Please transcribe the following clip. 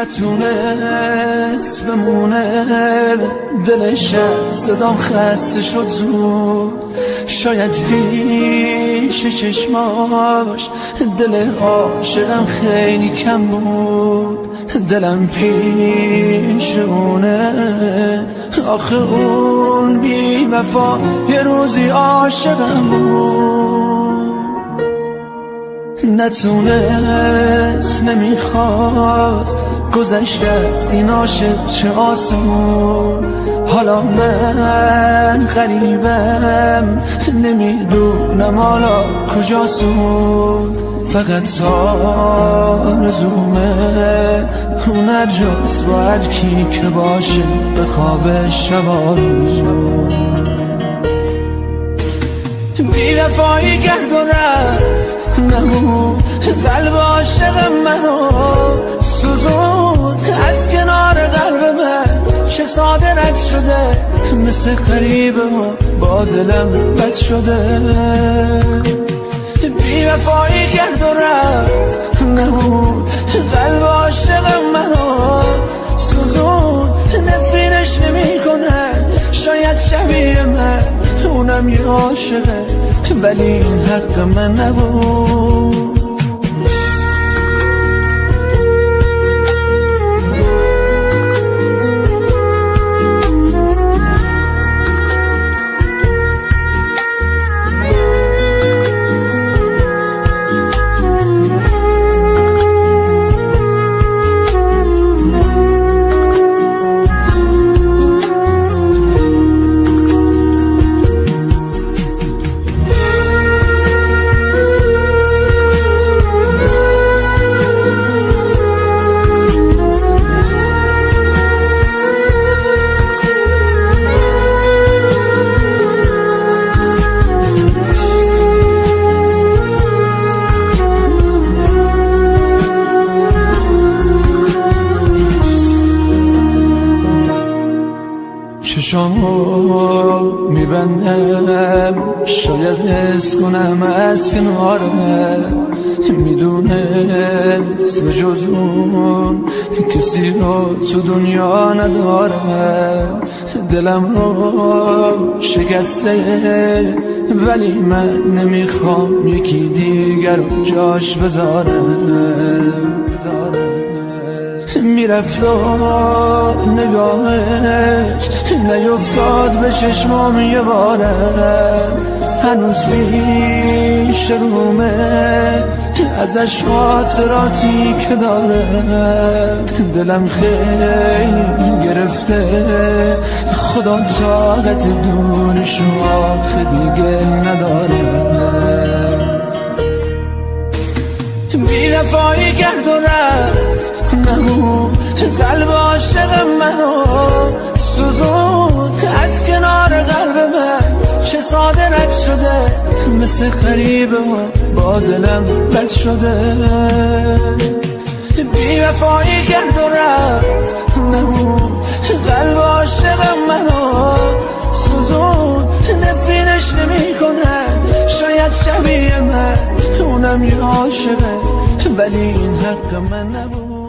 نتونست بمونه، دلش از صدام خسته شد زود. شاید پیش چشماش دل عاشقم خیلی کم بود. دلم پیش اونه، آخه اون بی وفا یه روزی عاشقم بود. نتونست، نمیخواست، گذشته از این عاشق چه آسمون. حالا من غریبم، نمیدونم حالا کجاست. فقط آرزومه اون هر جاست با هر کی که باشه به خواب شبارون. بی وفایی کرد و رفت، نمون قلب عاشق منو سوزون. از کنار قلب من چه ساده رد شده، مثل غریبه با دلم بد شده. بی وفایی کرد و رفت، نمون قلب عاشق منو سوزون. نفرینش نمی کنه، شاید شبیه من اونم یه عاشقه، ولی این حق من نبود. چشامو میبندم، شاید حس کنم از کنارم. میدونست به جز اون کسی رو تو دنیا ندارم. دلم رو شکسته، ولی من نمیخوام یکی دیگر رو جاش بذارم. میرفت و نگاهش نیفتاد به چشمام یه بارم. هنوز پیش رومه ازش خاطراتی که دارم. دلم خیلی گرفته، خدا طاقت دونشو آخه دیگه ندارم. بی وفایی کرد و رفت، نمون قلب عاشق منو سوزون. از کنار قلب من چه ساده رد شده، مثل غریبه با دلم بد شده. بی وفایی کرد و رفت، نمون قلب عاشق منو سوزون. نفرینش نمی کنه، شاید شبیه من اونم یه عاشقه، ولی این حق من نبود.